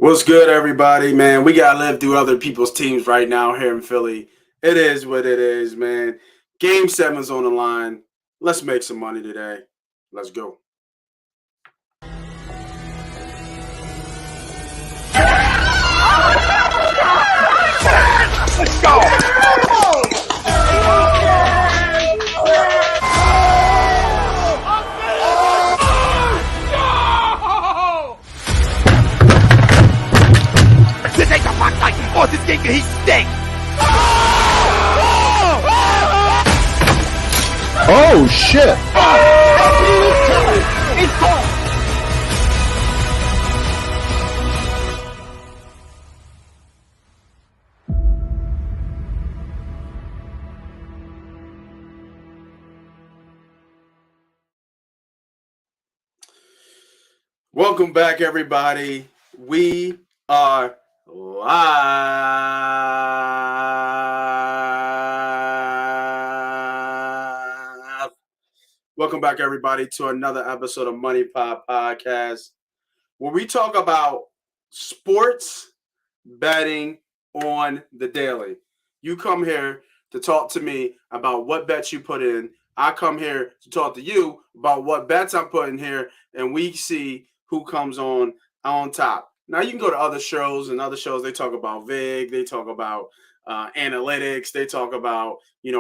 What's good, everybody, man? We got to live through other people's teams right now here in Philly. It is what it is, man. Game 7's on the line. Let's make some money today. Let's go. Let's go! This ain't the Fox Night! Oh, this game, he stinks! Oh, shit! It's gone! Welcome back, everybody. We are live. Welcome back, everybody, to another episode of Money Pop Podcast, where we talk about sports betting on the daily. You come here to talk to me about what bets you put in. I come here to talk to you about what bets I'm putting here, and we see who comes on top. Now, you can go to other shows, and other shows, they talk about VIG, they talk about analytics, they talk about,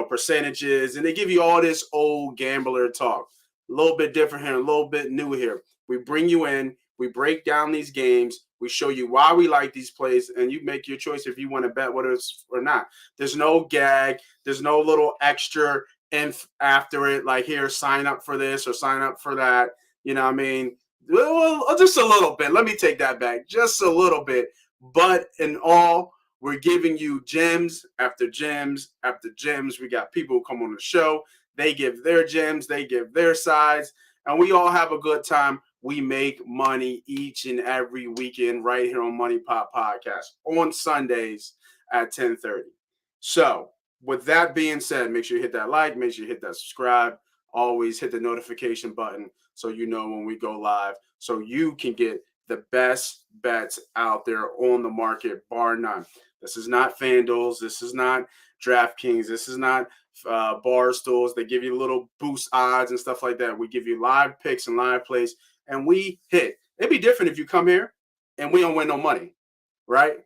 percentages, and they give you all this old gambler talk. A little bit different here, a little bit new here. We bring you in, we break down these games, we show you why we like these plays, and you make your choice if you want to bet whether it's or not. There's no gag, there's no little extra after it, like here, sign up for this or sign up for that. You know what I mean? Well, just a little bit. Let me take that back. Just a little bit. But in all, we're giving you gems after gems after gems. We got people who come on the show. They give their gems. They give their sides. And we all have a good time. We make money each and every weekend right here on Money Pop Podcast on Sundays at 10:30. So with that being said, make sure you hit that like. Make sure you hit that subscribe. Always hit the notification button so you know when we go live, so you can get the best bets out there on the market, bar none. This is not FanDuel's. This is not DraftKings. This is not Barstools. They give you little boost odds and stuff like that. We give you live picks and live plays, and we hit. It'd be different if you come here and we don't win no money, right?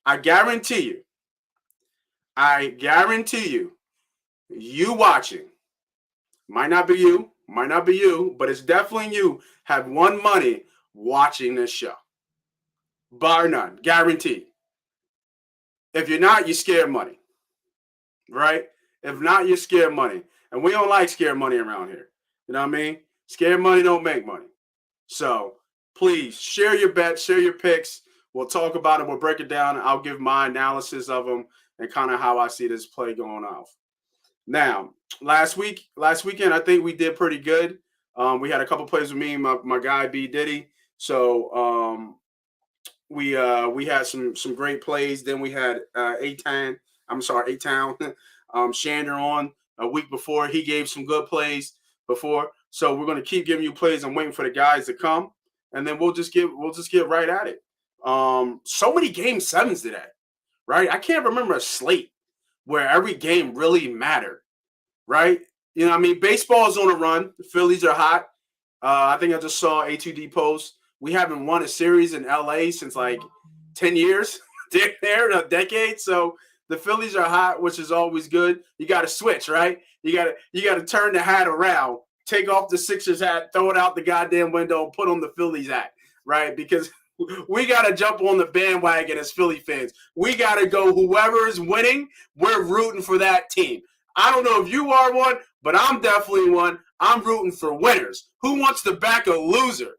I guarantee you, you watching, might not be you, but it's definitely you, have won money watching this show. Bar none, guaranteed. If you're not, you're scared money, right? If not, you're scared money. And we don't like scared money around here. You know what I mean? Scared money don't make money. So please share your bets, share your picks. We'll talk about it. We'll break it down. I'll give my analysis of them and kind of how I see this play going off. Now, last weekend, I think we did pretty good. We had a couple plays with me and my guy B Diddy. So we had some great plays. Then we had A-Town Shander on a week before. He gave some good plays before. So we're going to keep giving you plays. I'm waiting for the guys to come, and then we'll just get right at it. So many game 7s today, right? I can't remember a slate where every game really mattered, right? You know what I mean? Baseball is on a run. The Phillies are hot. I think I just saw A2D post. We haven't won a series in LA since like 10 years. They're in a decade. So the Phillies are hot, which is always good. You got to switch, right? You got to turn the hat around, take off the Sixers hat, throw it out the goddamn window, and put on the Phillies hat, right? Because we got to jump on the bandwagon as Philly fans. We got to go whoever is winning, we're rooting for that team. I don't know if you are one, but I'm definitely one. I'm rooting for winners. Who wants to back a loser?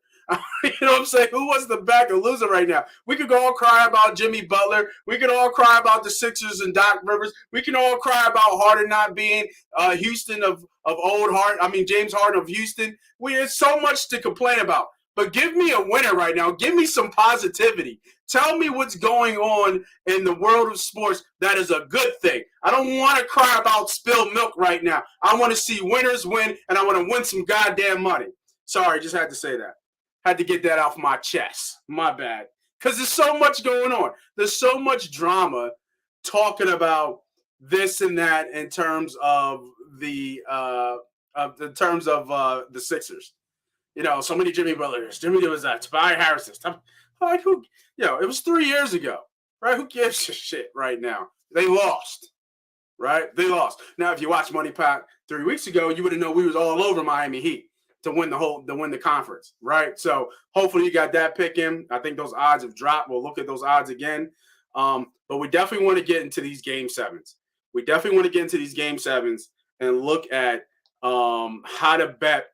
You know what I'm saying? Who wants to back a loser right now? We could all cry about Jimmy Butler. We could all cry about the Sixers and Doc Rivers. We can all cry about Harden not being Houston of old Harden. I mean, James Harden of Houston. There's so much to complain about. But give me a winner right now. Give me some positivity. Tell me what's going on in the world of sports that is a good thing. I don't want to cry about spilled milk right now. I want to see winners win, and I want to win some goddamn money. Sorry, just had to say that. Had to get that off my chest. My bad. Because there's so much going on. There's so much drama talking about this and that in terms of the Sixers. So many Jimmy Butlers. Jimmy was that. Tobias Harris. Like who? It was 3 years ago, right? Who gives a shit right now? They lost, right? They lost. Now, if you watch Money Pack 3 weeks ago, you would have known we was all over Miami Heat to win the conference, right? So hopefully you got that pick in. I think those odds have dropped. We'll look at those odds again. But we definitely want to get into these game sevens. We definitely want to get into these game sevens and look at how to bet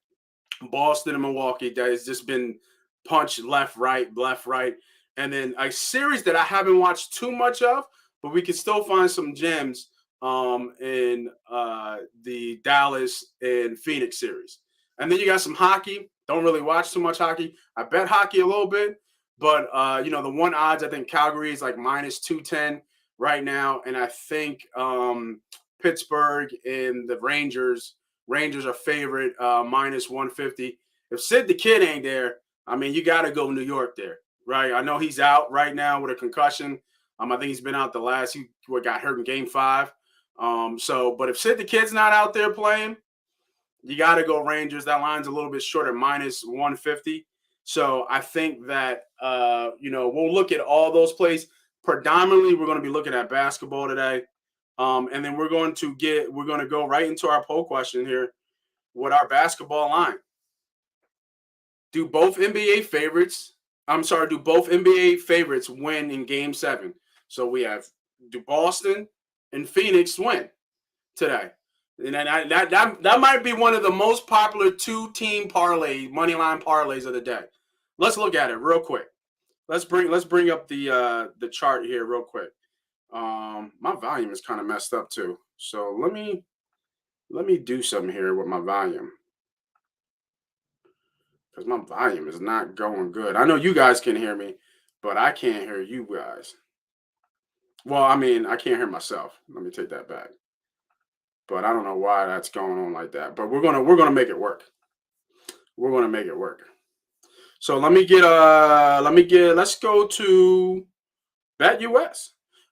Boston and Milwaukee that has just been punched left, right. And then a series that I haven't watched too much of, but we can still find some gems in the Dallas and Phoenix series. And then you got some hockey. Don't really watch too much hockey. I bet hockey a little bit, but the one odds, I think Calgary is like minus 210 right now. And I think Pittsburgh and the Rangers are favorite minus 150. If Sid the Kid ain't there, I mean, you got to go New York there, right? I know he's out right now with a concussion. I think he's been out he got hurt in Game 5. But if Sid the Kid's not out there playing, you got to go Rangers. That line's a little bit short at minus 150. So I think that, we'll look at all those plays. Predominantly, we're going to be looking at basketball today. And then we're going to go right into our poll question here with our basketball line. Do both NBA favorites win in Game 7? So we have, do Boston and Phoenix win today? And that might be one of the most popular 2-team money line parlays of the day. Let's look at it real quick. Let's bring up the chart here real quick. My volume is kind of messed up too. So let me do something here with my volume, because my volume is not going good. I know you guys can hear me, but I can't hear you guys. Well, I mean, I can't hear myself. Let me take that back. But I don't know why that's going on like that. But we're gonna make it work. We're gonna make it work. So let's go to BetUS.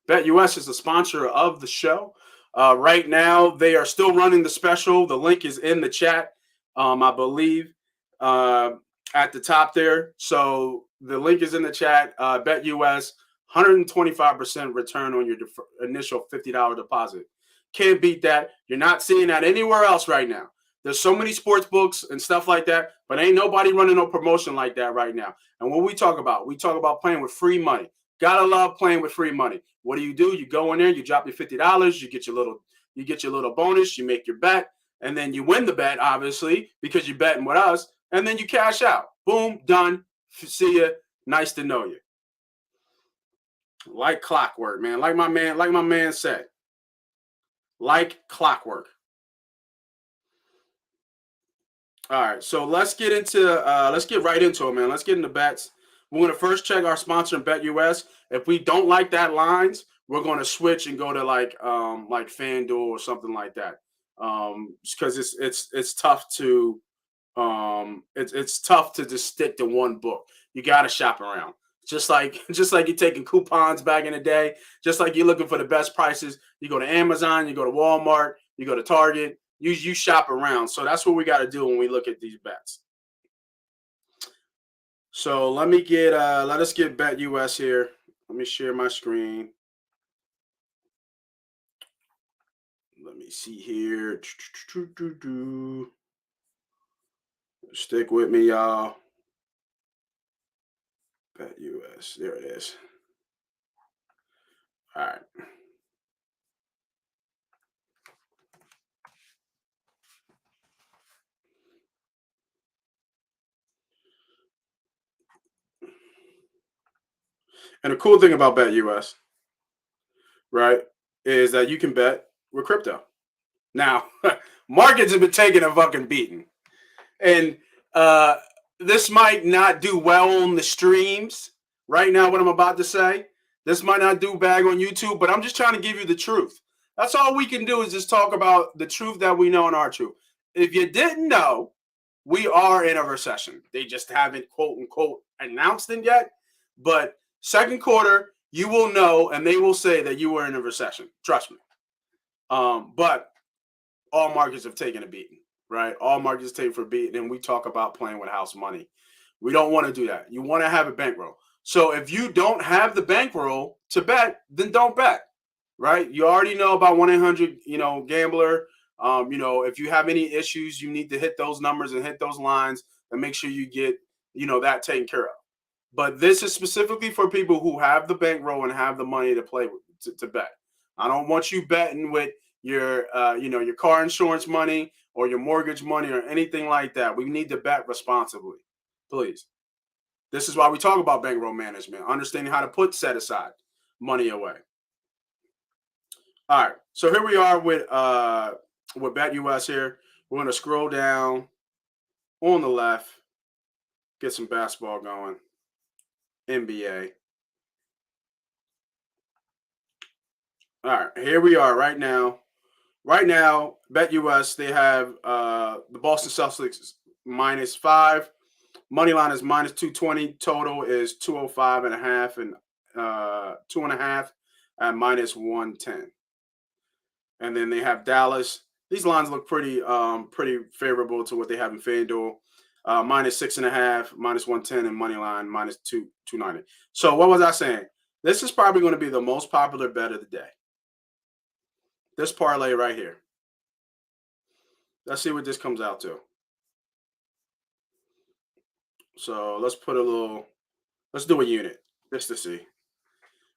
BetUS is the sponsor of the show. Right now, they are still running the special. The link is in the chat, I believe, at the top there. So the link is in the chat. BetUS, 125% return on your initial $50 deposit. Can't beat that. You're not seeing that anywhere else right now. There's so many sports books and stuff like that, but ain't nobody running no promotion like that right now. And what we talk about playing with free money. Gotta love playing with free money. What do? You go in there, you drop your $50, you get your little bonus, you make your bet, and then you win the bet, obviously, because you're betting with us, and then you cash out. Boom, done. See ya. Nice to know you. Like clockwork, man. Like my man said. Like clockwork. All right, so let's get right into it, man. Let's get into bets. We're going to first check our sponsor in BetUS. If we don't like that lines, we're going to switch and go to like FanDuel or something like that. Because it's tough to it's tough to just stick to one book. You got to shop around. Just like you're taking coupons back in the day, just like you're looking for the best prices. You go to Amazon, you go to Walmart, you go to Target. You shop around. So that's what we got to do when we look at these bets. So let us get BetUS here. Let me share my screen. Let me see here. Stick with me, y'all. BetUS. There it is. All right. And the cool thing about BetUS, right, is that you can bet with crypto. Now, markets have been taking a fucking beating. And this might not do well on the streams right now, what I'm about to say. This might not do bad on YouTube, but I'm just trying to give you the truth. That's all we can do is just talk about the truth that we know and our truth. If you didn't know, we are in a recession. They just haven't, quote unquote, announced it yet. But Second quarter, you will know, and they will say that you were in a recession. Trust me. But all markets have taken a beating, right? All markets take for a beating, and we talk about playing with house money. We don't want to do that. You want to have a bankroll. So if you don't have the bankroll to bet, then don't bet, right? You already know about 1-800-GAMBLER. If you have any issues, you need to hit those numbers and hit those lines and make sure you get, that taken care of. But this is specifically for people who have the bankroll and have the money to play with, to bet. I don't want you betting with your car insurance money or your mortgage money or anything like that. We need to bet responsibly, please. This is why we talk about bankroll management, understanding how to put set aside money away. All right, so here we are with BetUS here. We're going to scroll down on the left, get some basketball going, NBA. All right, here we are right now. Right now, BetUS, they have the Boston Celtics -5. Money line is -220. Total is 205.5 and 2.5 at -110. And then they have Dallas. These lines look pretty favorable to what they have in FanDuel. -6.5, -110, and money line -290. So what was I saying? This is probably going to be the most popular bet of the day. This parlay right here. Let's see what this comes out to. So let's do a unit just to see.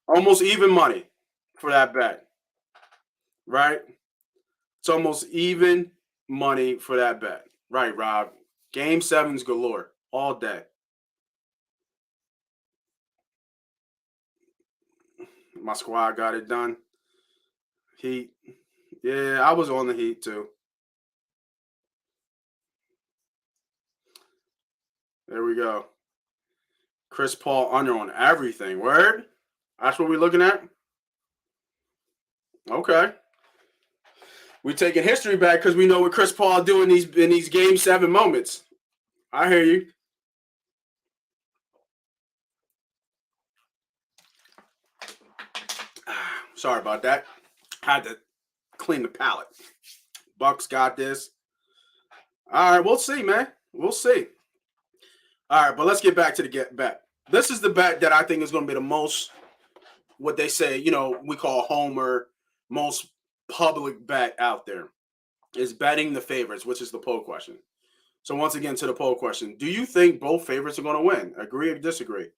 Almost even money for that bet, right? It's almost even money for that bet. Right, Rob? Game 7s galore all day. My squad got it done. Heat. Yeah, I was on the Heat too. There we go. Chris Paul under on everything. Word? That's what we're looking at? Okay. We're taking history back because we know what Chris Paul do in these Game 7 moments. I hear you. Sorry about that. Had to clean the palate. Bucks got this. All right, we'll see, man. We'll see. All right, but let's get back to the bet. This is the bet that I think is going to be the most, what they say, we call homer, most public bet out there is betting the favorites, which is the poll question. So once again, to the poll question, do you think both favorites are going to win? Agree or disagree?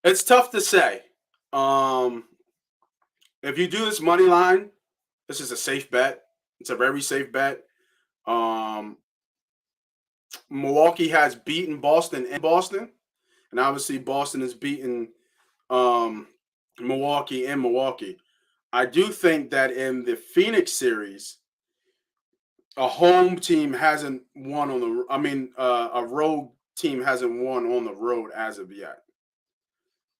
It's tough to say. If you do this money line, this is a safe bet. It's a very safe bet. Milwaukee has beaten Boston in Boston, and obviously Boston has beaten Milwaukee in Milwaukee. I do think that in the Phoenix series, a home team hasn't won on the. A road team hasn't won on the road as of yet.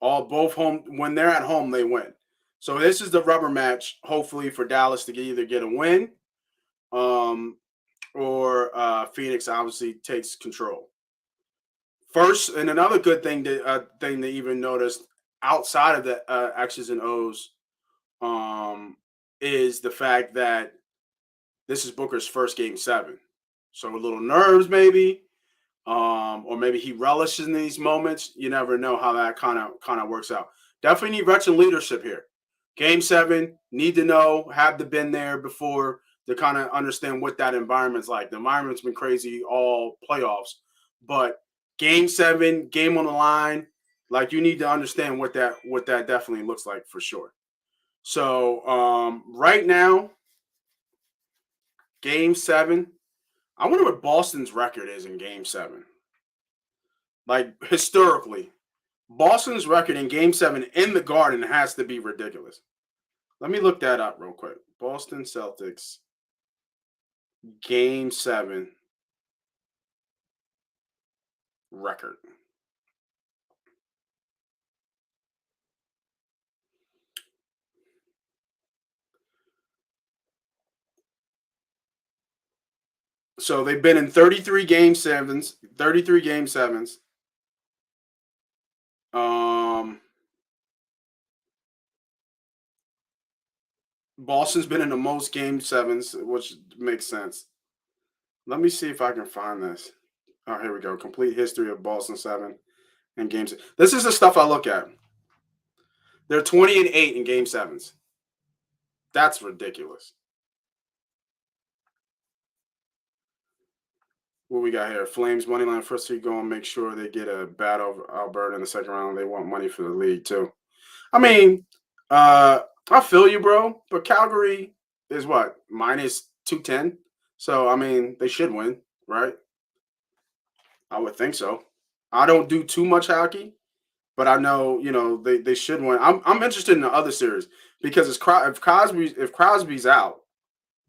Both home, when they're at home, they win. So this is the rubber match, hopefully for Dallas to either get a win, or Phoenix obviously takes control. First, and another good thing to even notice outside of the X's and O's, is the fact that this is Booker's first Game 7. So a little nerves maybe, or maybe he relishes in these moments. You never know how that kind of works out. Definitely need veteran leadership here. Game 7, need to know, have to been there before to kind of understand what that environment's like. The environment's been crazy all playoffs, but Game 7, game on the line, like you need to understand what that definitely looks like for sure. So right now, Game 7, I wonder what Boston's record is in Game 7. Like historically, Boston's record in Game 7 in the Garden has to be ridiculous. Let me look that up real quick. Boston Celtics, Game 7 record. So they've been in 33 Game 7s, Boston's been in the most game sevens, which makes sense. Let me see if I can find this. Oh, here we go. Complete history of Boston 7 and games. This is the stuff I look at. They're 20-8 in game sevens. That's ridiculous. What we got here? Flames money line first three going. Make sure they get a bat over Alberta in the second round. They want money for the league too. I mean, I feel you, bro. But Calgary is what minus 210. So I mean, they should win, right? I would think so. I don't do too much hockey, but I know they should win. I'm interested in the other series because if Crosby's out,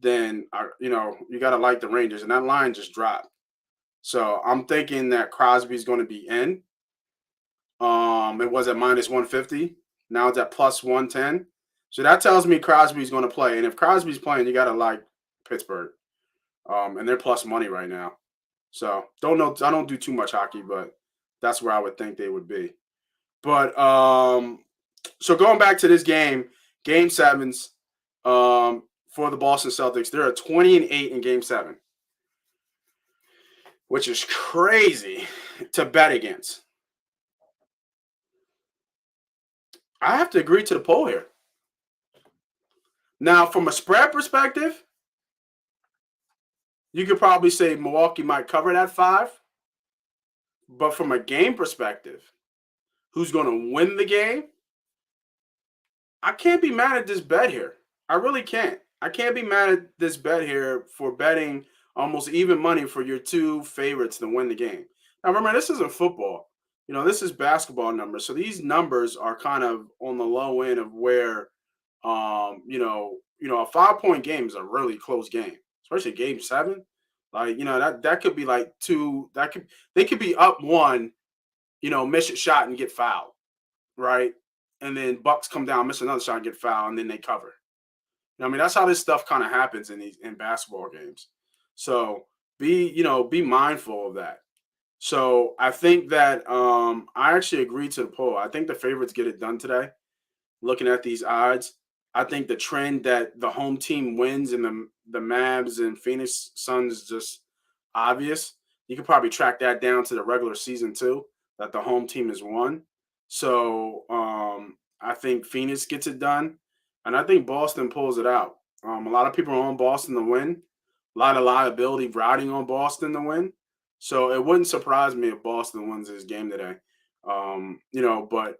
then you got to like the Rangers, and that line just dropped. So I'm thinking that Crosby's going to be in. It was at minus 150. Now it's at plus 110. So that tells me Crosby's going to play. And if Crosby's playing, you got to like Pittsburgh. And they're plus money right now. So don't know. I don't do too much hockey, but that's where I would think they would be. But so going back to this game sevens for the Boston Celtics, they're at 20-8 in game 7, which is crazy to bet against. I have to agree to the poll here. Now, from a spread perspective, you could probably say Milwaukee might cover that 5. But from a game perspective, who's going to win the game? I can't be mad at this bet here. I really can't. I can't be mad at this bet here for betting almost even money for your two favorites to win the game. Now, remember, this isn't football. This is basketball numbers. So these numbers are kind of on the low end of where, a 5-point game is a really close game, especially game 7. Like, that could be like 2. They could be up 1, miss a shot and get fouled, right? And then Bucks come down, miss another shot and get fouled, and then they cover. That's how this stuff kind of happens in basketball games. So be mindful of that. So I think that I actually agree to the poll. I think the favorites get it done today. Looking at these odds, I think the trend that the home team wins and the Mavs and Phoenix Suns is just obvious. You could probably track that down to the regular season too, that the home team has won. So I think Phoenix gets it done, and I think Boston pulls it out. A lot of people are on Boston to win. A lot of liability riding on Boston to win. So it wouldn't surprise me if Boston wins this game today. But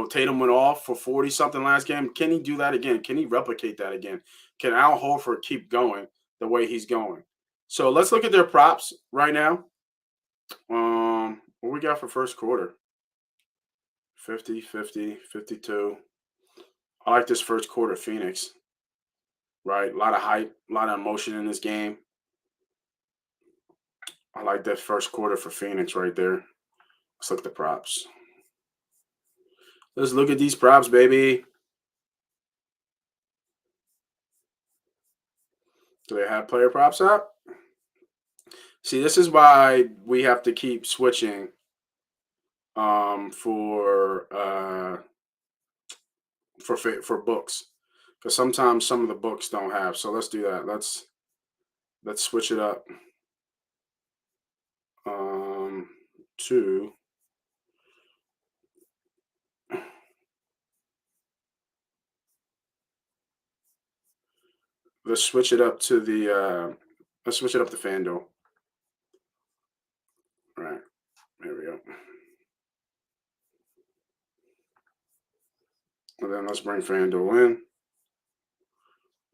Tatum went off for 40-something last game. Can he do that again? Can he replicate that again? Can Al Horford keep going the way he's going? So let's look at their props right now. What we got for first quarter? 50, 50, 52. I like this first quarter Phoenix. Right? A lot of hype, a lot of emotion in this game. I like that first quarter for Phoenix right there. Let's look at the props. Let's look at these props, baby. Do they have player props up? See, this is why we have to keep switching for books, because sometimes some of the books don't have. So let's do that. Let's switch it up to let's switch it up to the let's switch it up to FanDuel. All right, there we go. And then let's bring FanDuel in.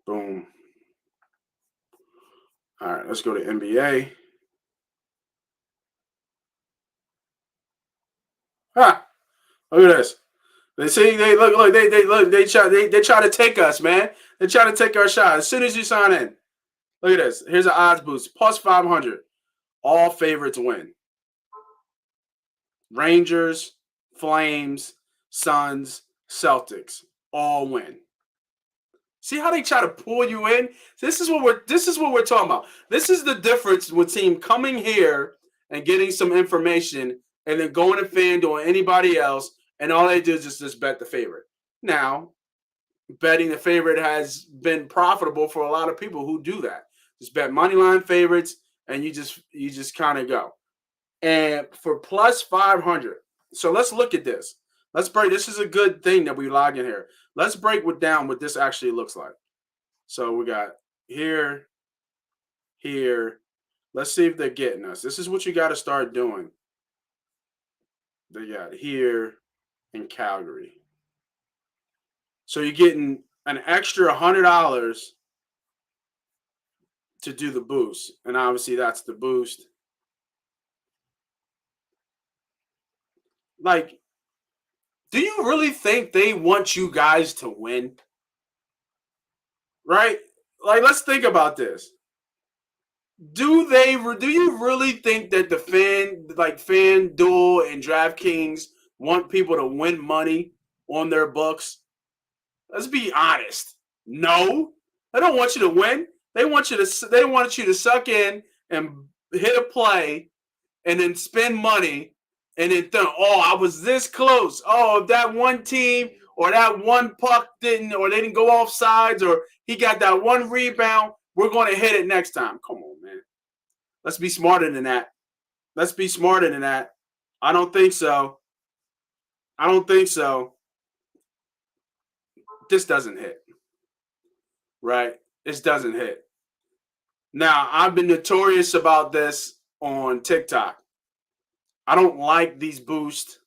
Boom. All right, let's go to NBA. Ha! Look at this. They see they look they try to take us, man. They try to take our shot as soon as you sign in. Look at this. Here's an odds boost. Plus 500. All favorites win. Rangers, Flames, Suns, Celtics all win. See how they try to pull you in? This is what we're talking about. This is the difference between coming here and getting some information and then going to FanDuel or anybody else, and all they do is just bet the favorite. Now, betting the favorite has been profitable for a lot of people who do that. Just bet money line favorites, and you just kind of go. And for plus 500, so let's look at this. Let's break. This is a good thing that we log in here. Let's break down what this actually looks like. So we got here. Let's see if they're getting us. This is what you got to start doing. They got here in Calgary. So you're getting an extra $100 to do the boost. And obviously that's the boost. Like, do you really think they want you guys to win? Right? Like, let's think about this. Do you really think that the FanDuel and DraftKings want people to win money on their books? Let's be honest. No, they don't want you to win. They want you to suck in and hit a play and then spend money and then think, oh, I was this close. Oh, if that one team or that one puck they didn't go off sides, or he got that one rebound, we're going to hit it next time. Come on, man. Let's be smarter than that. I don't think so. This doesn't hit. Right? This doesn't hit. Now, I've been notorious about this on TikTok. I don't like these boosts.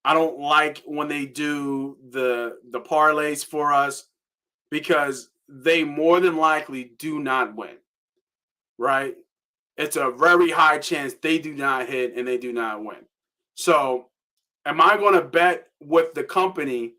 I don't like when they do the parlays for us, because they more than likely do not win. Right? It's a very high chance they do not hit and they do not win. So, am I going to bet with the company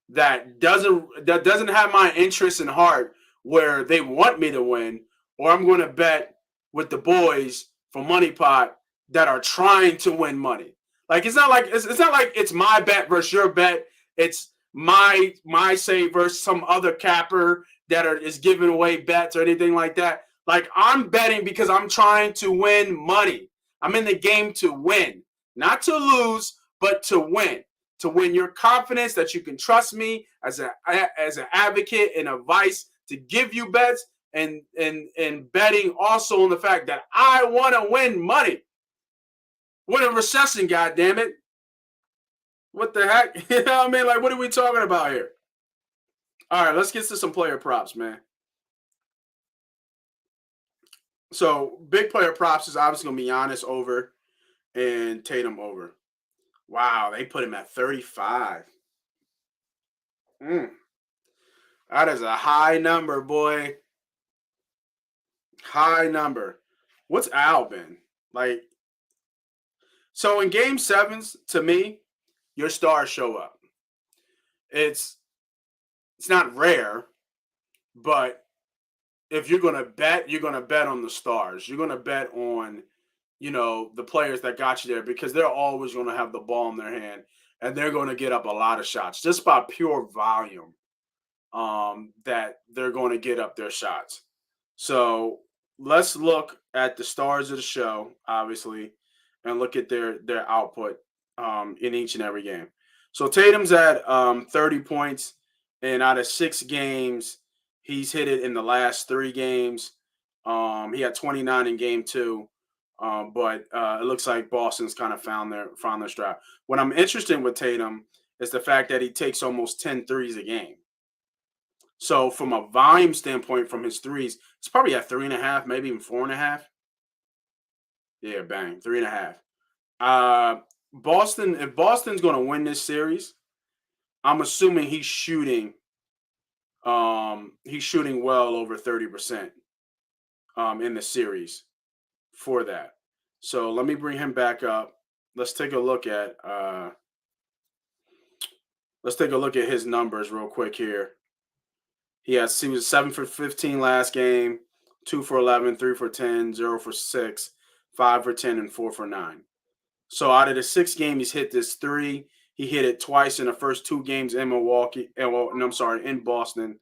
that doesn't have my interest in heart, where they want me to win, or I'm going to bet with the boys for Money Pot that are trying to win money? Like, it's not like it's my bet versus your bet. It's my say versus some other capper that is giving away bets or anything like that. Like, I'm betting because I'm trying to win money. I'm in the game to win, not to lose, but to win. To win your confidence that you can trust me as an advocate and advice to give you bets, and betting also on the fact that I want to win money. We're in a recession, goddammit. What the heck? You know what I mean? Like, what are we talking about here? All right, let's get to some player props, man. So, big player props is obviously going to be Giannis over and Tatum over. Wow, they put him at 35. That is a high number, boy. High number. What's Al been? Like, so in game sevens, to me, your stars show up. It's not rare, but if you're going to bet, you're going to bet on the stars. You're going to bet on, the players that got you there, because they're always going to have the ball in their hand, and they're going to get up a lot of shots just by pure volume, that they're going to get up their shots. So let's look at the stars of the show, obviously, and look at their output in each and every game. So Tatum's at 30 points, and out of 6 games, he's hit it in the last 3 games. He had 29 in game 2. But it looks like Boston's kind of found their stride. What I'm interested in with Tatum is the fact that he takes almost 10 threes a game. So from a volume standpoint, from his threes, it's probably at 3.5, maybe even 4.5. Yeah, bang, 3.5. Boston. If Boston's going to win this series, I'm assuming he's shooting well over 30% in the series for that. So let me bring him back up. Let's take a look at his numbers real quick here. He was 7 for 15 last game, 2 for 11, 3 for 10, 0 for 6, 5 for 10, and 4 for 9. So out of the 6 game, he's hit this 3. He hit it twice in the first 2 games in in Boston.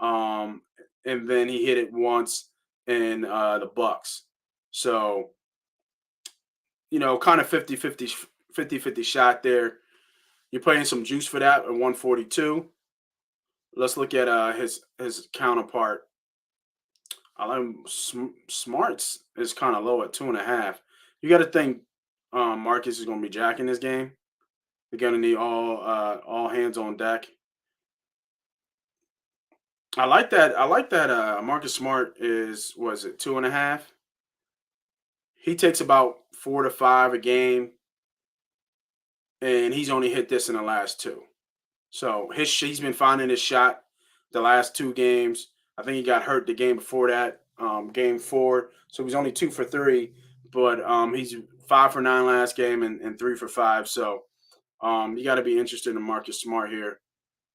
And then he hit it once in the Bucks. So, kind of 50-50 50-50 shot there. You're playing some juice for that at 142. Let's look at his counterpart. I like Smarts is kind of low at 2.5. You got to think Marcus is going to be jacking this game. They're going to need all hands on deck. I like that. I like that. Marcus Smart is, was it 2.5? He takes about 4 to 5 a game, and he's only hit this in the last 2. So he's been finding his shot the last 2 games. I think he got hurt the game before that, game 4. So he's only 2 for 3, but he's 5 for 9 last game and 3 for 5. So you got to be interested in Marcus Smart here.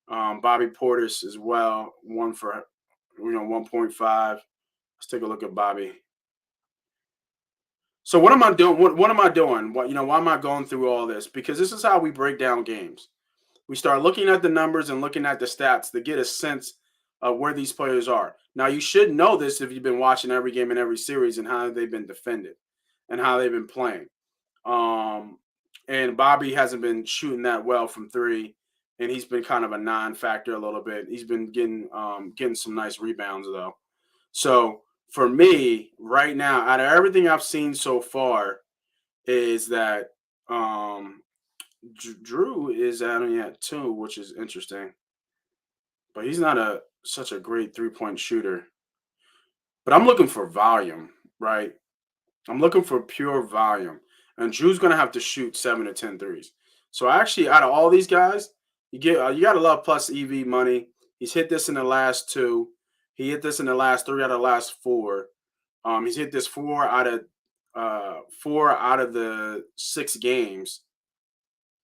Bobby Portis as well, 1.5. Let's take a look at Bobby. So what am I doing? What am I doing? Why am I going through all this? Because this is how we break down games. We start looking at the numbers and looking at the stats to get a sense of where these players are. Now, you should know this if you've been watching every game and every series and how they've been defended and how they've been playing. And Bobby hasn't been shooting that well from 3, and he's been kind of a non-factor a little bit. He's been getting some nice rebounds, though. So for me, right now, out of everything I've seen so far, is that Drew is only at 2, which is interesting. But he's not such a great 3-point shooter. But I'm looking for volume, right? I'm looking for pure volume. And Drew's going to have to shoot 7 to 10 threes. So actually, out of all these guys, you got to love plus EV money. He's hit this in the last 2. He hit this in the last 3 out of the last 4. He's hit this 4 out of the 6 games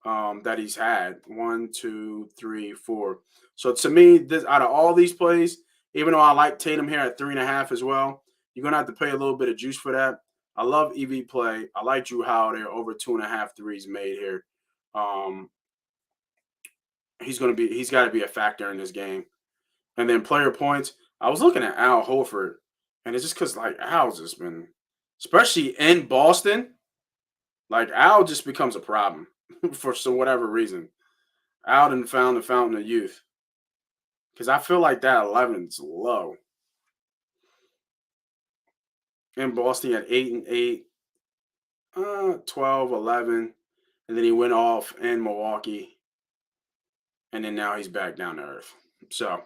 that he's had. 1, 2, 3, 4. So to me, this out of all these plays, even though I like Tatum here at 3.5 as well, you're gonna have to pay a little bit of juice for that. I love EV play. I like Drew Holiday over 2.5 threes made here. He's got to be a factor in this game. And then player points. I was looking at Al Horford, and it's just because like Al's just been, especially in Boston, like Al just becomes a problem for whatever reason. Al done found the fountain of youth. Because I feel like that 11's low. In Boston, he had 8 and 8, 12, 11, and then he went off in Milwaukee, and then now he's back down to earth. So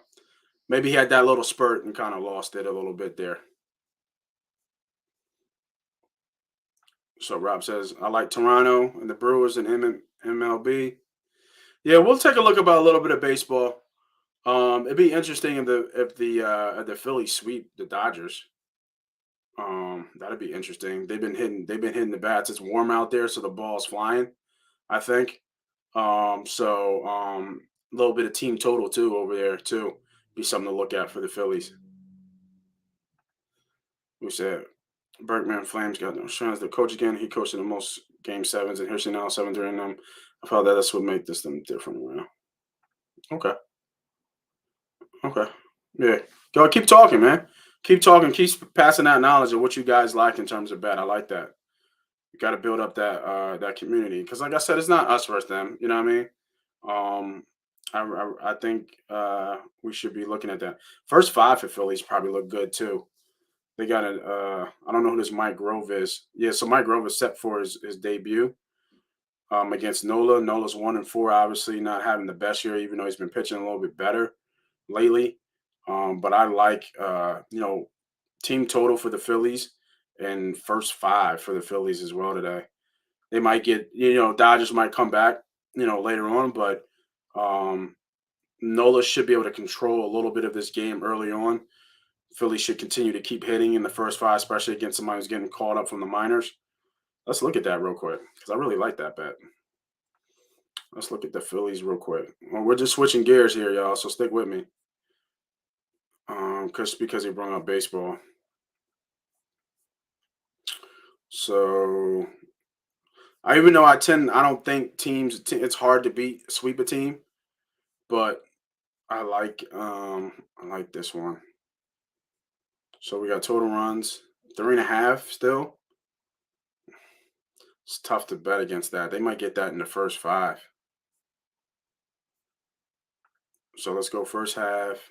maybe he had that little spurt and kind of lost it a little bit there. So Rob says, I like Toronto and the Brewers and MLB. Yeah, we'll take a look about a little bit of baseball. It'd be interesting if the Phillies sweep the Dodgers. That'd be interesting. They've been hitting the bats. It's warm out there, so the ball's flying, I think. A little bit of team total too over there too. Be something to look at for the Phillies. We said Bergman Flames got no insurance. The coach again. He coached in the most game 7s, and here's now 7 during them. I felt that that's what make this them different. Okay. Okay. Yeah. Go keep talking, man. Keep talking. Keep passing that knowledge of what you guys like in terms of bet. I like that. You got to build up that community because, like I said, it's not us versus them. You know what I mean? I think we should be looking at that. First 5 for Phillies probably look good too. They got I don't know who this Mike Grove is. Yeah, so Mike Grove is set for his debut against Nola. Nola's 1 and 4, obviously not having the best year, even though he's been pitching a little bit better lately. But I like team total for the Phillies and first 5 for the Phillies as well today. They might get Dodgers might come back later on, but Nola should be able to control a little bit of this game early on. Philly should continue to keep hitting in the first 5, especially against somebody who's getting called up from the minors. Let's look at that real quick because I really like that bet. Let's look at the Phillies real quick. Well, we're just switching gears here, y'all, so stick with me. Because he brought up baseball. So, even though I don't think it's hard to sweep a team, but I like this one. So we got total runs 3.5 still. It's tough to bet against that. They might get that in the first 5. So let's go first half.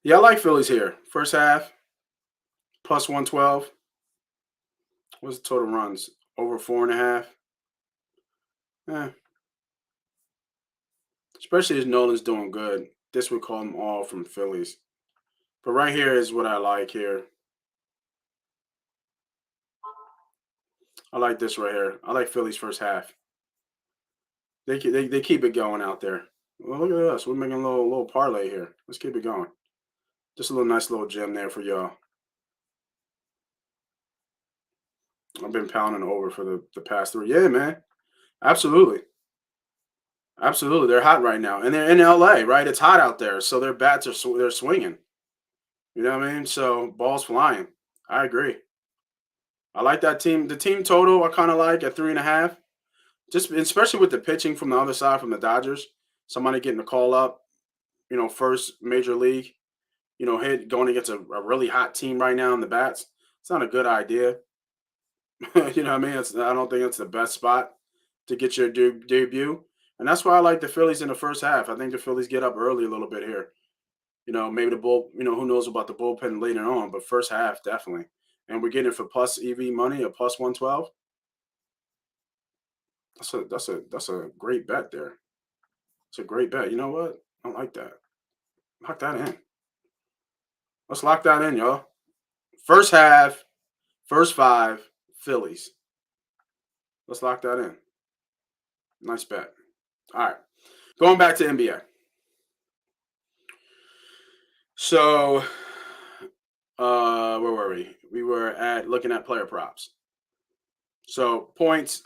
Yeah, I like Phillies here. First half, plus 112. What's the total runs? Over 4.5. Eh, especially as Nolan's doing good. This would call them all from Phillies. But right here is what I like here. I like this right here. I like Phillies first half. They keep it going out there. Well, look at us. We're making a little parlay here. Let's keep it going. Just a little nice little gem there for y'all. I've been pounding over for the past 3. Yeah, man. Absolutely. Absolutely. They're hot right now. And they're in LA, right? It's hot out there. So their bats are they're swinging. You know what I mean? So balls flying. I agree. I like that team. The team total I kind of like at 3.5. Just especially with the pitching from the other side from the Dodgers. Somebody getting a call up, first major league, hit going against a really hot team right now in the bats. It's not a good idea. You know what I mean? I don't think it's the best spot to get your debut. And that's why I like the Phillies in the first half. I think the Phillies get up early a little bit here. Maybe the who knows about the bullpen later on, but first half, definitely. And we're getting it for plus EV money, a plus 112. That's a great bet there. It's a great bet. You know what? I like that. Lock that in. Let's lock that in, y'all. First half, first 5, Phillies. Let's lock that in. Nice bet. All right. Going back to NBA. So, where were we? We were looking at player props. So, points.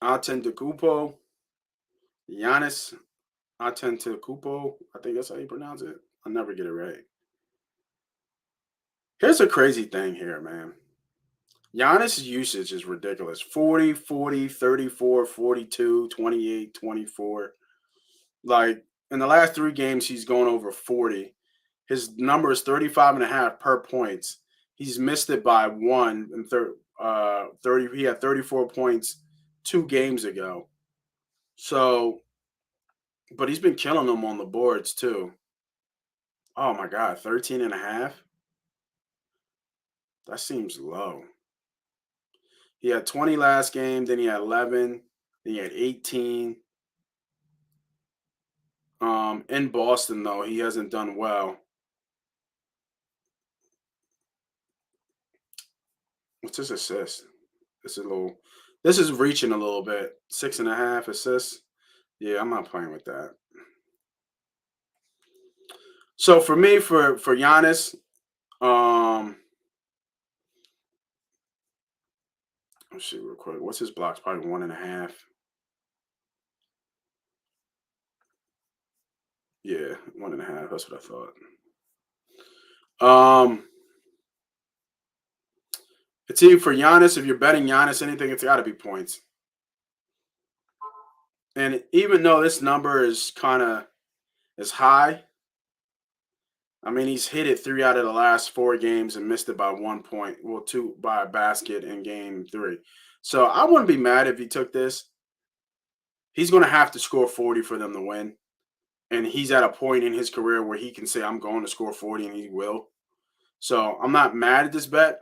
Antetokounmpo. Giannis Antetokounmpo. I think that's how you pronounce it. I'll never get it right. Here's a crazy thing here, man. Giannis' usage is ridiculous. 40, 40, 34, 42, 28, 24. Like, in the last 3 games, he's going over 40. His number is 35.5 per points. He's missed it by 1 and 30. He had 34 points 2 games ago. So, but he's been killing them on the boards too. Oh my God, 13.5? That seems low. He had 20 last game, then he had 11, then he had 18. In Boston, though, he hasn't done well. What's his assist? This is reaching a little bit. 6.5 assists. Yeah, I'm not playing with that. So for me, for Giannis, let's see real quick. What's his blocks? Probably 1.5. Yeah, 1.5. That's what I thought. It's either for Giannis. If you're betting Giannis anything, it's got to be points. And even though this number is high, I mean, he's hit it 3 out of the last 4 games and missed it by 1 point. Well, 2 by a basket in game 3. So I wouldn't be mad if he took this. He's going to have to score 40 for them to win. And he's at a point in his career where he can say, I'm going to score 40, and he will. So I'm not mad at this bet.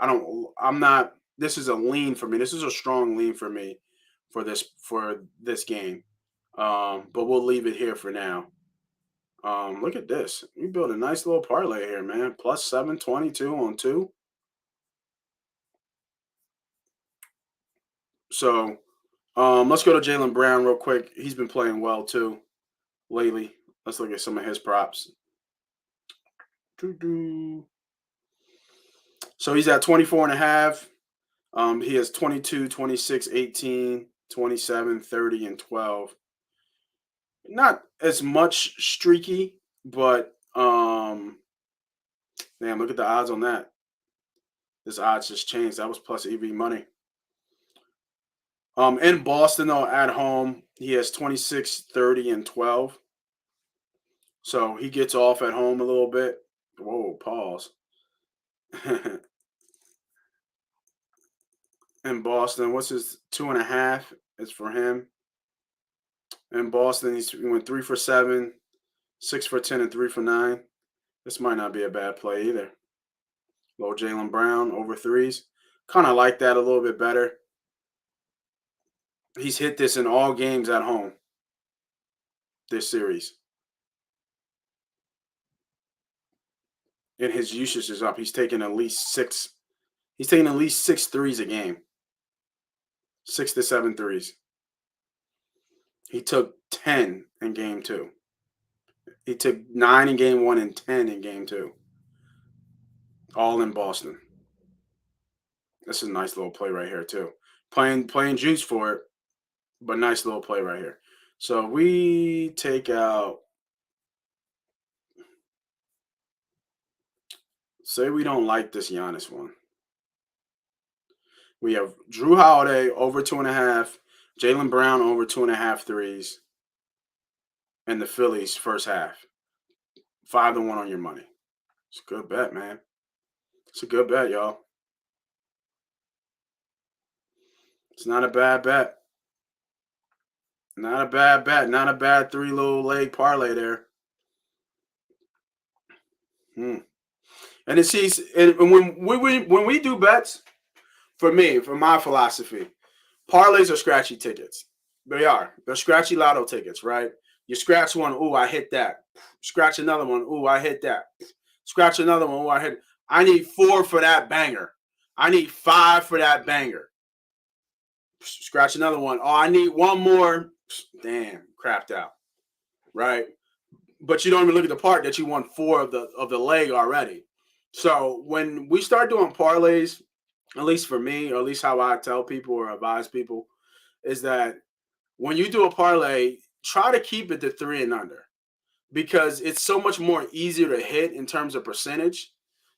This is a lean for me. This is a strong lean for me for this game. But we'll leave it here for now. Look at this. We built a nice little parlay here, man. Plus 722 on 2. So let's go to Jalen Brown real quick. He's been playing well too lately. Let's look at some of his props. So he's at 24.5. He has 22, 26, 18, 27, 30, and 12. Not as much streaky, but damn, look at the odds on that. This odds just changed. That was plus EV money. In Boston, though, at home, he has 26, 30, and 12. So he gets off at home a little bit. Whoa, pause. In Boston, what's his 2.5? Is for him. In Boston, he went 3 for 7, 6 for 10, and 3 for 9. This might not be a bad play either. Low Jalen Brown over threes. Kind of like that a little bit better. He's hit this in all games at home this series. And his usage is up. He's taking at least 6. He's taking at least 6 threes a game. 6 to 7 threes. He took 10 in game 2. He took 9 in game 1 and 10 in game 2. All in Boston. This is a nice little play right here too. Playing juice for it, but nice little play right here. So we take out, say we don't like this Giannis one. We have Drew Holiday over 2.5, Jalen Brown over 2.5 threes, and the Phillies first half. 5-1 on your money. It's a good bet, man. It's a good bet, y'all. It's not a bad bet. Not a bad bet. Not a bad 3 little leg parlay there. And it's when we do bets, for me, for my philosophy, parlays are scratchy tickets. They are. They're scratchy lotto tickets, right? You scratch one, ooh, I hit that. Scratch another one, ooh, I hit that. Scratch another one, ooh, I hit. I need 4 for that banger. I need 5 for that banger. Scratch another one. Oh, I need 1 more. Damn, crapped out. Right? But you don't even look at the part that you won 4 of the leg already. So when we start doing parlays, at least for me, or at least how I tell people or advise people, is that when you do a parlay, try to keep it to 3 and under, because it's so much more easier to hit in terms of percentage,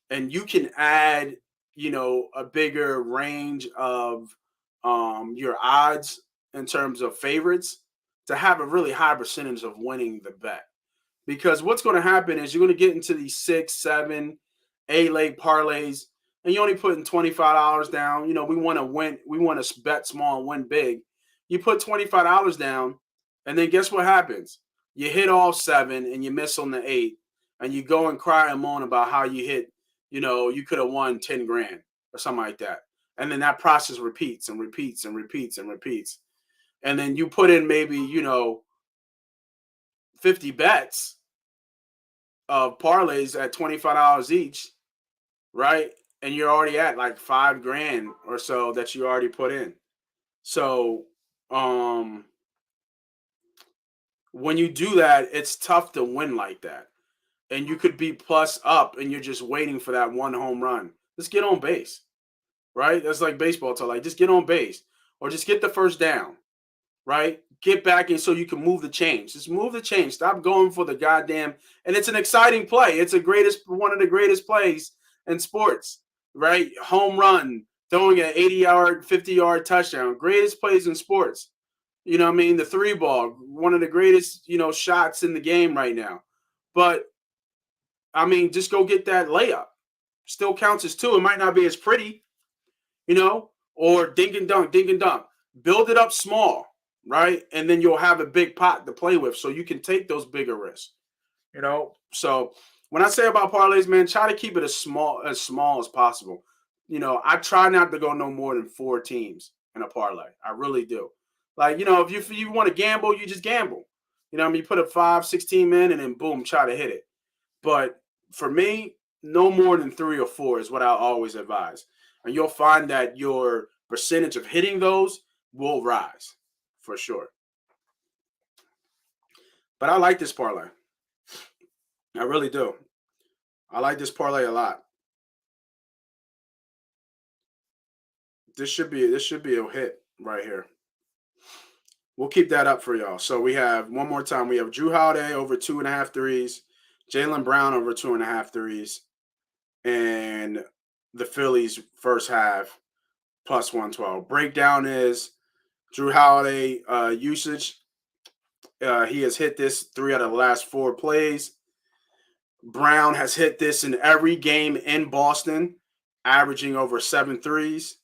and you can add, a bigger range of your odds in terms of favorites to have a really high percentage of winning the bet. Because what's going to happen is you're going to get into these 6, 7, 8 leg parlays, and you're only putting $25 down. We want to win. We want to bet small and win big. You put $25 down, and then guess what happens? You hit all 7 and you miss on the 8, and you go and cry and moan about how you hit, you could have won 10 grand or something like that. And then that process repeats and repeats and repeats and repeats. And then you put in maybe, 50 bets of parlays at $25 each, right? And you're already at like 5 grand or so that you already put in. So when you do that, it's tough to win like that. And you could be plus up and you're just waiting for that 1 home run. Just get on base, right? That's like baseball talk. Like, just get on base or just get the first down, right? Get back in so you can move the chains. Just move the chains. Stop going for the goddamn. And it's an exciting play. It's one of the greatest plays in sports, right? Home run, throwing an 80-yard, 50-yard touchdown. Greatest plays in sports. You know what I mean? The 3 ball, one of the greatest, shots in the game right now. But, I mean, just go get that layup. Still counts as 2. It might not be as pretty, or dink and dunk. Build it up small, right? And then you'll have a big pot to play with so you can take those bigger risks, So when I say about parlays, man, try to keep it as small as possible. I try not to go no more than 4 teams in a parlay. I really do. Like, if you want to gamble, you just gamble. You put a 5, 16 in and then boom, try to hit it. But for me, no more than 3 or 4 is what I always advise. And you'll find that your percentage of hitting those will rise for sure. But I like this parlay. I really do. I like this parlay a lot. This should be a hit right here. We'll keep that up for y'all. So we have, one more time, we have Drew Holiday over 2.5 threes, Jalen Brown over 2.5 threes, and the Phillies first half plus 112. Breakdown is Drew Holiday usage. He has hit this 3 out of the last 4 plays. Brown has hit this in every game in Boston averaging over 7 threes.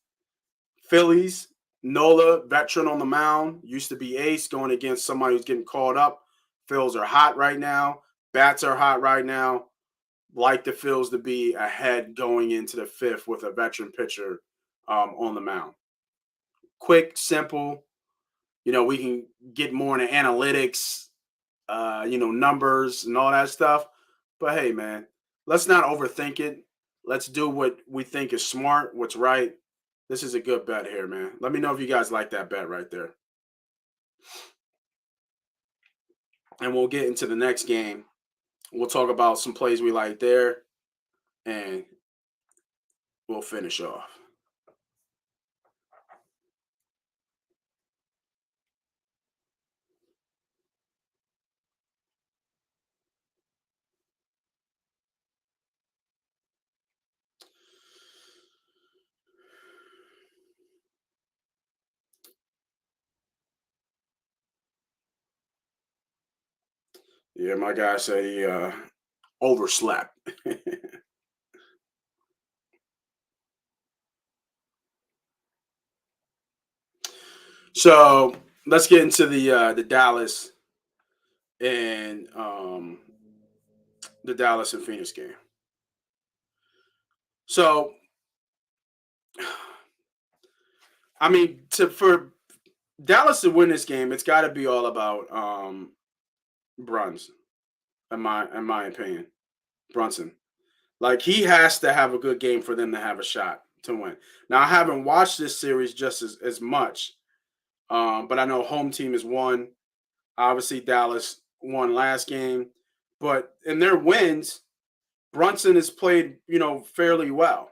Phillies, Nola, veteran on the mound, used to be ace, going against somebody who's getting called up. Phils are hot right now. Bats are hot right now. Like the Phils to be ahead going into the fifth with a veteran pitcher on the mound. Quick, simple. We can get more into analytics, numbers and all that stuff. But hey, man, let's not overthink it. Let's do what we think is smart, what's right. This is a good bet here, man. Let me know if you guys like that bet right there. And we'll get into the next game. We'll talk about some plays we like there, and we'll finish off. Yeah, my guy said he overslept. So let's get into the Dallas and Phoenix game. So, I mean, for Dallas to win this game, it's got to be all about Brunson, in my opinion. Brunson, like he has to have a good game for them to have a shot to win. Now, I haven't watched this series just as much, but I know home team has won. Obviously, Dallas won last game, but in their wins, Brunson has played, fairly well.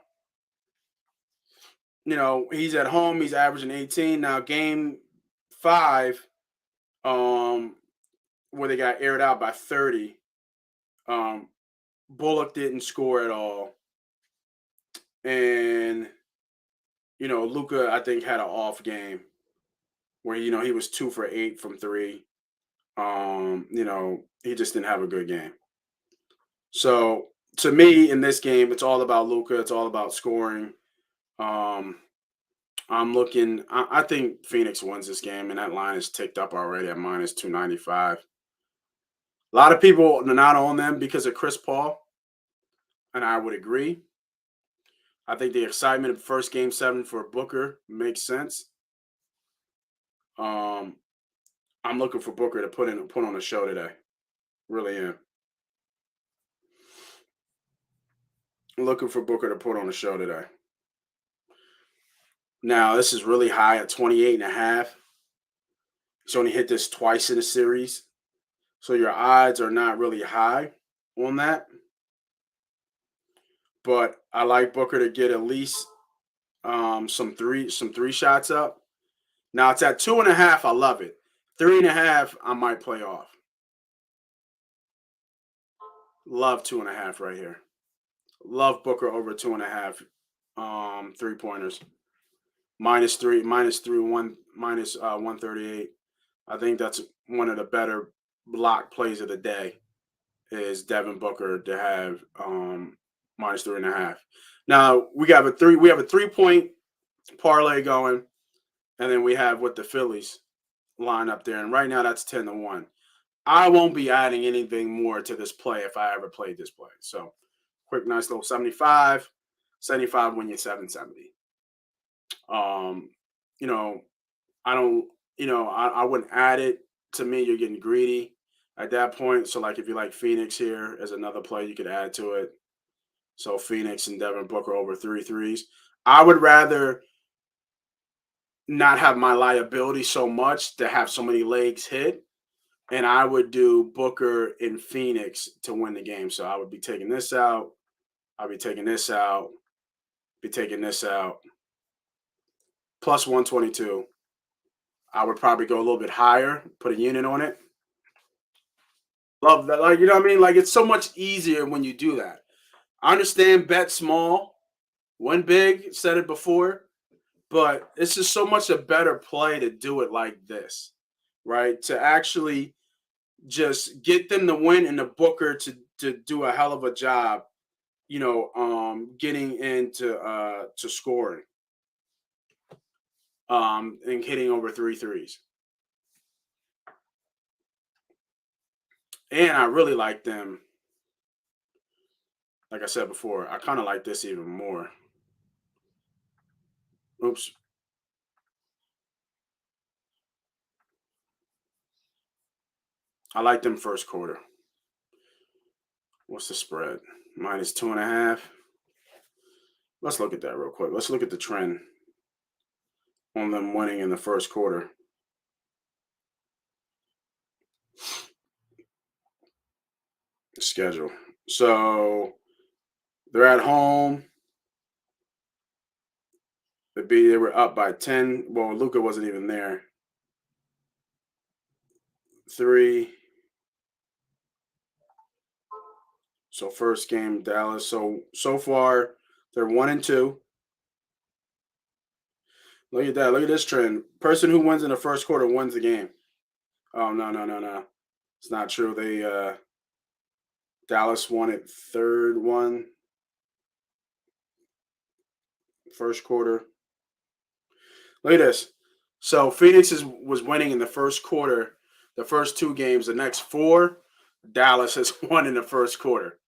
He's at home. He's averaging 18. Now, game 5, where they got aired out by 30, Bullock didn't score at all. And, Luka, I think, had an off game where, he was 2 for 8 from 3. He just didn't have a good game. So, to me, in this game, it's all about Luka. It's all about scoring. I think Phoenix wins this game, and that line is ticked up already at minus 295. A lot of people are not on them because of Chris Paul, and I would agree. I think the excitement of first game 7 for Booker makes sense. I'm looking for Booker to put on a show today. Really am. Looking for Booker to put on a show today. Now, this is really high at 28.5. He's only hit this twice in a series. So your odds are not really high on that. But I like Booker to get at least some three shots up. Now it's at 2.5. I love it. 3.5, I might play off. Love 2.5 right here. Love Booker over 2.5 3-pointers. Minus 138. I think that's one of the better block plays of the day is Devin Booker to have minus 3.5. Now we have a 3-point parlay going, and then we have with the Phillies line up there, and right now that's 10-1. I won't be adding anything more to this play if I ever played this play. So quick, nice little 75 when you're 770. I wouldn't add it. To me, you're getting greedy at that point. So, like, if you like Phoenix here as another play, you could add to it. So, Phoenix and Devin Booker over 3 threes. I would rather not have my liability so much to have so many legs hit. And I would do Booker in Phoenix to win the game. So, I would be taking this out. I'll be taking this out. Be taking this out. Plus 122. I would probably go a little bit higher, put a unit on it. Love that. Like, you know what I mean? Like, it's so much easier when you do that. I understand bet small, win big, said it before, but it's just so much a better play to do it like this, right? To actually just get them to win and the Booker to do a hell of a job getting into to scoring, and hitting over 3 threes. And I really like them. Like I said before, I kind of like this even more. Oops. I like them first quarter. What's the spread? -2.5. Let's look at that real quick. Let's look at the trend on them winning in the first quarter. Schedule. So they're at home. They were up by 10. Well, Luka wasn't even there. 3. So first game, Dallas. So far, they're 1-2. Look at that. Look at this trend. Person who wins in the first quarter wins the game. Oh, no. It's not true. Dallas won it third one. First quarter. Look at this. So Phoenix was winning in the first quarter, the first 2 games. The next 4, Dallas has won in the first quarter.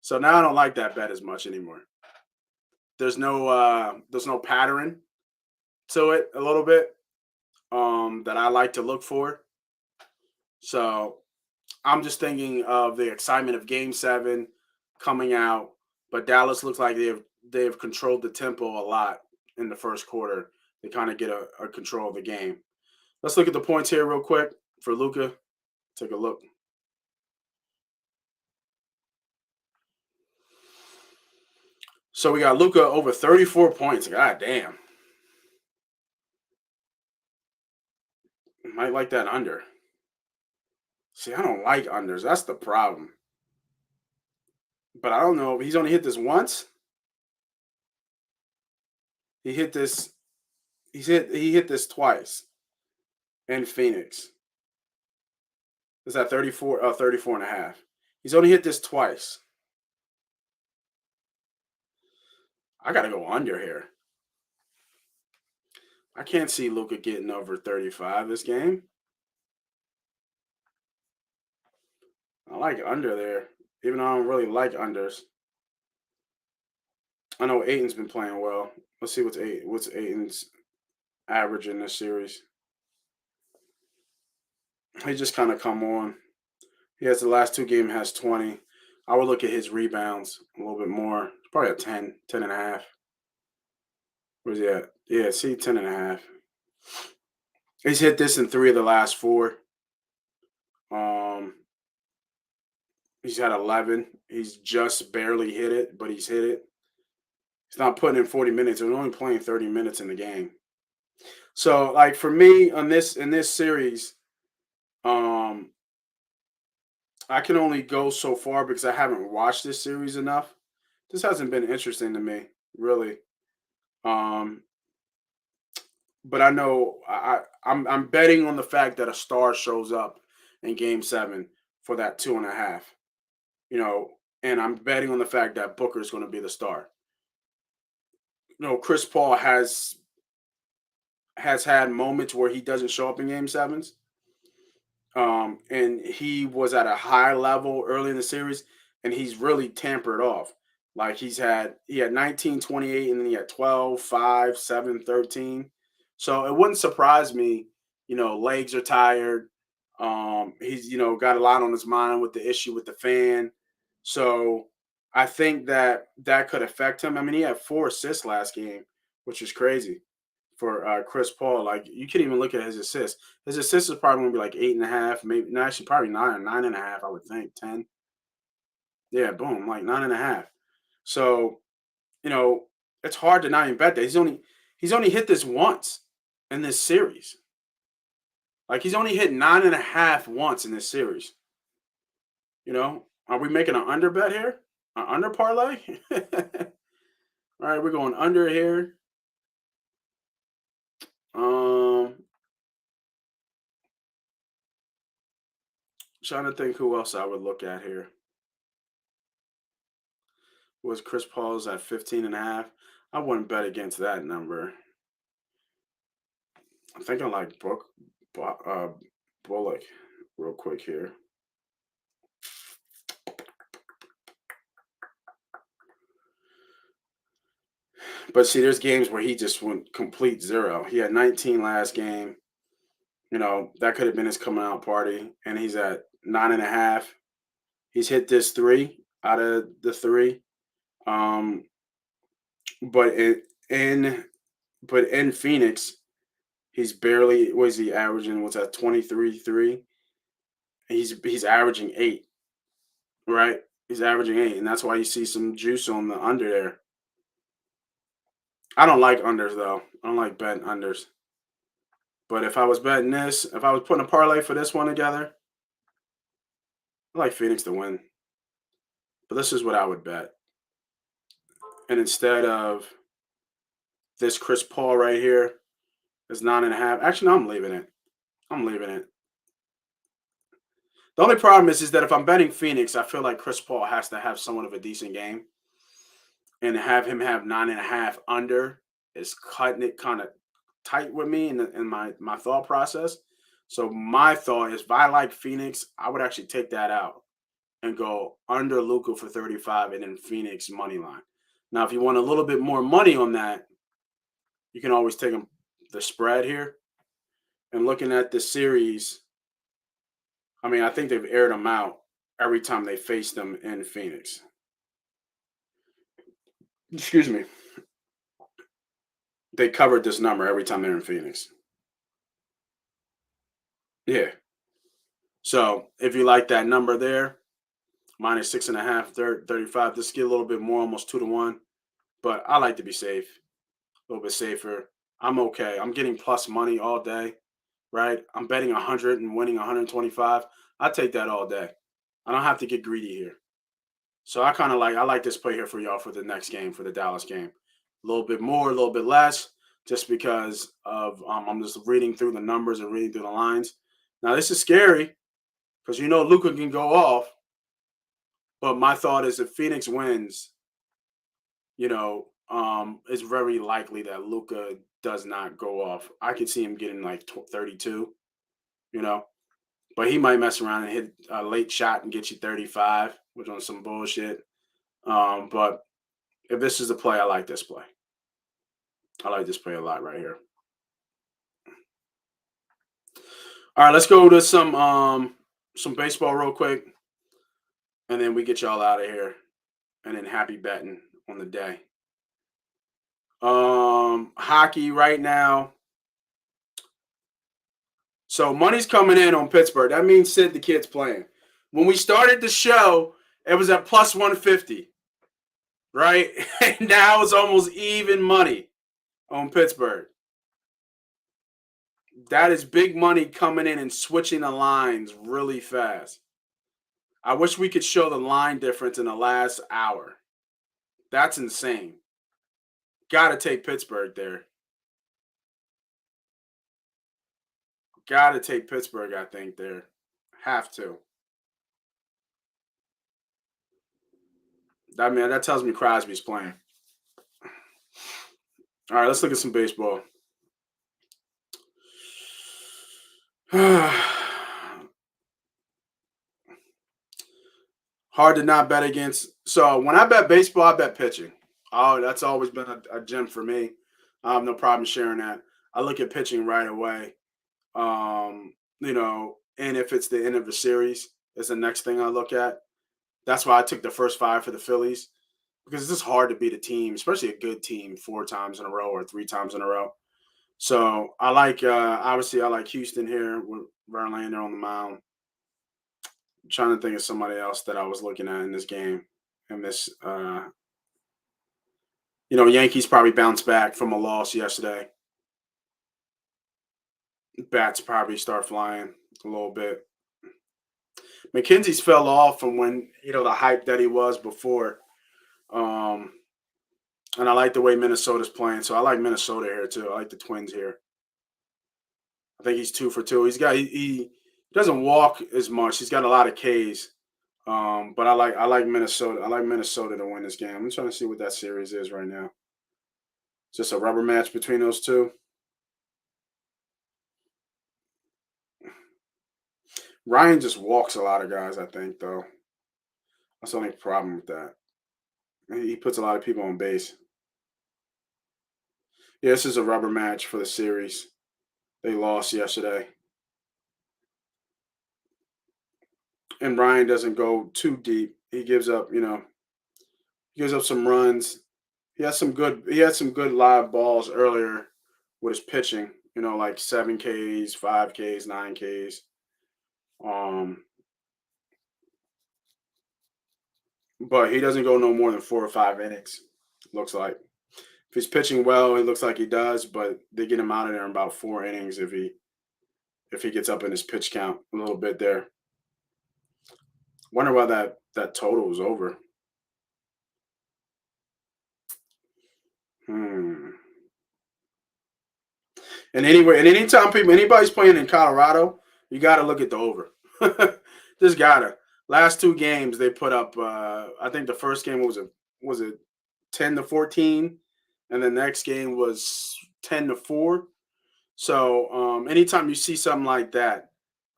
So now I don't like that bet as much anymore. There's no pattern to it a little bit that I like to look for. So I'm just thinking of the excitement of Game 7 coming out, but Dallas looks like they've controlled the tempo a lot in the first quarter. They kind of get a control of the game. Let's look at the points here real quick for Luka. Take a look. So we got Luka over 34 points. God damn. Might like that under. See, I don't like unders. That's the problem. But I don't know. He's only hit this once. He hit this. He hit this twice in Phoenix. Is that 34? 34 and a half. He's only hit this twice. I got to go under here. I can't see Luka getting over 35 this game. I like under there, even though I don't really like unders. I know Ayton's been playing well. Let's see what's Ayton's average in this series. He just kind of come on. He has the last 2 games has 20. I would look at his rebounds a little bit more. It's probably a 10, 10 and a half. Where's he at? Yeah, see, 10 and a half. He's hit this in 3 of the last 4. He's had 11. He's just barely hit it, but he's hit it. He's not putting in 40 minutes. He's only playing 30 minutes in the game. So, like for me in this series, I can only go so far because I haven't watched this series enough. This hasn't been interesting to me, really. But I know I'm betting on the fact that a star shows up in Game 7 for that 2.5. And I'm betting on the fact that Booker is going to be the star. Chris Paul has had moments where he doesn't show up in Game 7s. And he was at a high level early in the series, and he's really tampered off. Like he had 19, 28, and then he had 12, 5, 7, 13. So it wouldn't surprise me, legs are tired. He's, got a lot on his mind with the issue with the fan. So I think that could affect him. I mean, he had 4 assists last game, which is crazy for Chris Paul. Like you can't even look at his assists. His assists is probably gonna be like 8.5, maybe no, actually probably 9 or 9.5, I would think. 10. Yeah, boom, like 9.5. So, it's hard to not even bet that. He's only hit this once in this series. Like he's only hit 9.5 once in this series. Are we making an under bet here? An under parlay? All right, we're going under here. Trying to think who else I would look at here. Was Chris Paul's at 15.5? I wouldn't bet against that number. I'm thinking like Bullock real quick here. But see, there's games where he just went complete zero. He had 19 last game. That could have been his coming out party. And he's at 9.5. He's hit this 3 out of the 3. But in Phoenix, he's barely, was he averaging, what's that, 23-3? He's averaging 8, right? He's averaging 8, and that's why you see some juice on the under there. I don't like unders, though. I don't like betting unders. But if I was betting this, if I was putting a parlay for this one together, I like Phoenix to win. But this is what I would bet. And instead of this Chris Paul right here is 9.5. Actually, no, I'm leaving it. The only problem is that if I'm betting Phoenix, I feel like Chris Paul has to have somewhat of a decent game. And have him have 9.5 under is cutting it kind of tight with me in my thought process. So my thought is, if I like Phoenix, I would actually take that out and go under Luka for 35 and then Phoenix money line. Now, if you want a little bit more money on that, you can always take the spread here. And looking at the series, I mean, I think they've aired them out every time they face them in Phoenix. Excuse me. They covered this number every time they're in Phoenix. Yeah. So if you like that number there, minus 6.5, 35, just get a little bit more, almost 2-1. But I like to be safe, a little bit safer. I'm okay. I'm getting plus money all day, right? I'm betting 100 and winning 125. I take that all day. I don't have to get greedy here. So I like this play here for y'all for the next game, for the Dallas game. A little bit more, a little bit less, just because of I'm just reading through the numbers and reading through the lines. Now, this is scary because Luka can go off. But my thought is if Phoenix wins, it's very likely that Luka does not go off. I could see him getting like 32, but he might mess around and hit a late shot and get you 35, which on some bullshit. But if this is the play, I like this play. I like this play a lot right here. All right, let's go to some baseball real quick, and then we get y'all out of here, and then happy betting on the day. Hockey right now. So money's coming in on Pittsburgh. That means Sid the kid's playing. When we started the show, it was at plus 150, right? And now it's almost even money on Pittsburgh. That is big money coming in and switching the lines really fast. I wish we could show the line difference in the last hour. That's insane. Got to take Pittsburgh there. Got to take Pittsburgh, I think, there. Have to. That tells me Crosby's playing. All right, let's look at some baseball. Hard to not bet against. So when I bet baseball, I bet pitching. Oh, that's always been a gem for me. I have no problem sharing that. I look at pitching right away. And if it's the end of the series, it's the next thing I look at. That's why I took the first 5 for the Phillies, because it's just hard to beat a team, especially a good team, 4 times in a row or 3 times in a row. So I like, obviously, I like Houston here with Verlander on the mound. I'm trying to think of somebody else that I was looking at in this game. And this, Yankees probably bounced back from a loss yesterday. Bats probably start flying a little bit. McKenzie's fell off from when, the hype that he was before. And I like the way Minnesota's playing. So I like Minnesota here too. I like the Twins here. I think he's 2 for 2. He doesn't walk as much. He's got a lot of Ks. But I like Minnesota. I like Minnesota to win this game. I'm trying to see what that series is right now. Just a rubber match between those two. Ryan just walks a lot of guys, I think, though. That's the only problem with that. He puts a lot of people on base. Yeah, this is a rubber match for the series. They lost yesterday. And Ryan doesn't go too deep. He gives up, some runs. He had some good live balls earlier with his pitching, like 7 Ks, 5 Ks, 9 Ks. But he doesn't go no more than 4 or 5 innings, looks like. If he's pitching well, it looks like he does, but they get him out of there in about 4 innings if he gets up in his pitch count a little bit there. Wonder why that total was over. And anytime anybody's playing in Colorado, you got to look at the over. Just gotta. Last 2 games they put up. I think the first game was it 10-14, and the next game was 10-4. So anytime you see something like that,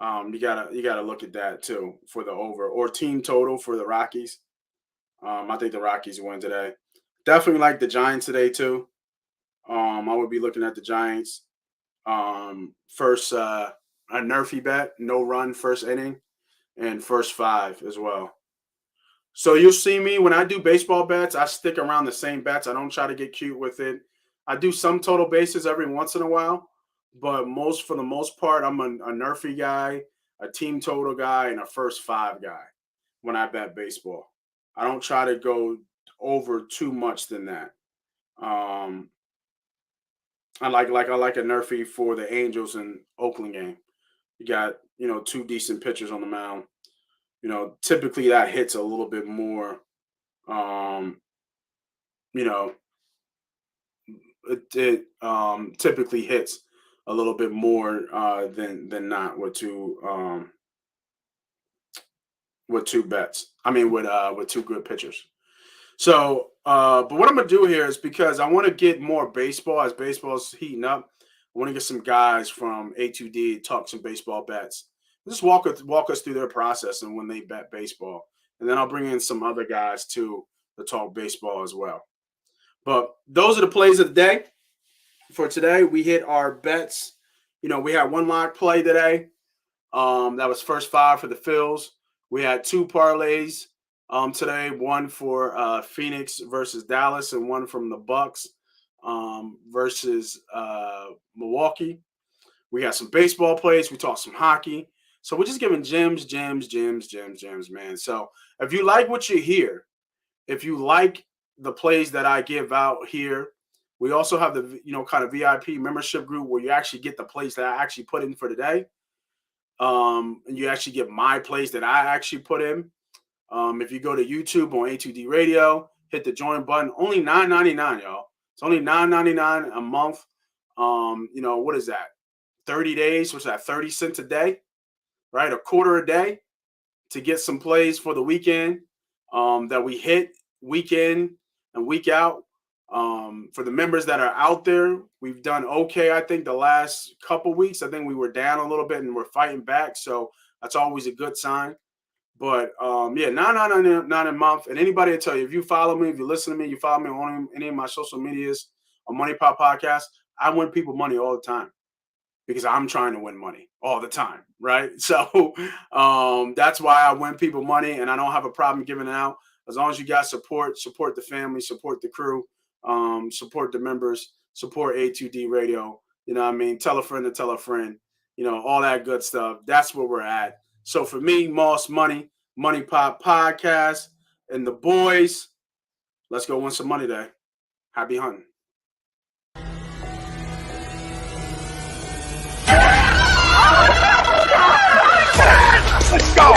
you gotta look at that too for the over or team total for the Rockies. I think the Rockies win today. Definitely like the Giants today too. I would be looking at the Giants. First a Nerfy bet, no run first inning, and first 5 as well. So you'll see me when I do baseball bets, I stick around the same bets. I don't try to get cute with it. I do some total bases every once in a while, but for the most part, I'm a Nerfy guy, a team total guy, and a first 5 guy when I bet baseball. I don't try to go over too much than that. I like a Nerfy for the Angels and Oakland game. You got, 2 decent pitchers on the mound. Typically that hits a little bit more. It typically hits a little bit more than not with 2 bets. I mean with 2 good pitchers. So, but what I'm going to do here is because I want to get more baseball as baseball's heating up. I want to get some guys from A2D to talk some baseball bets. Just walk us through their process and when they bet baseball. And then I'll bring in some other guys too to talk baseball as well. But those are the plays of the day. For today, we hit our bets. We had 1 lock play today. That was first 5 for the Phils. We had 2 parlays today, one for Phoenix versus Dallas and one from the Bucks versus Milwaukee. We got some baseball plays. We talked some hockey. So we're just giving gems, man. So if you like what you hear, if you like the plays that I give out here, we also have the kind of VIP membership group where you actually get the plays that I actually put in for today. And you actually get my plays that I actually put in. If you go to YouTube on A2D Radio, hit the join button. Only $9.99, y'all. It's only $9.99 a month. What is that? 30 days. What's that? 30 cents a day, right? A quarter a day to get some plays for the weekend that we hit week in and week out. For the members that are out there, we've done okay. I think the last couple weeks, I think we were down a little bit and we're fighting back. So that's always a good sign. But $9.99 a month. And anybody will tell you, if you follow me, if you listen to me, you follow me on any of my social medias, on Money Pop Podcast, I win people money all the time because I'm trying to win money all the time, right? So that's why I win people money, and I don't have a problem giving it out. As long as you got support the family, support the crew, support the members, support A2D Radio. You know what I mean? Tell a friend to tell a friend, all that good stuff. That's where we're at. So for me, Moss Money, Money Pop Podcast, and the boys, let's go win some money today. Happy hunting. Let's go!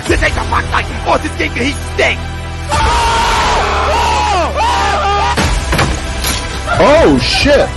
This ain't the Rock Tyson. Oh, this game, he stinks! Oh, shit.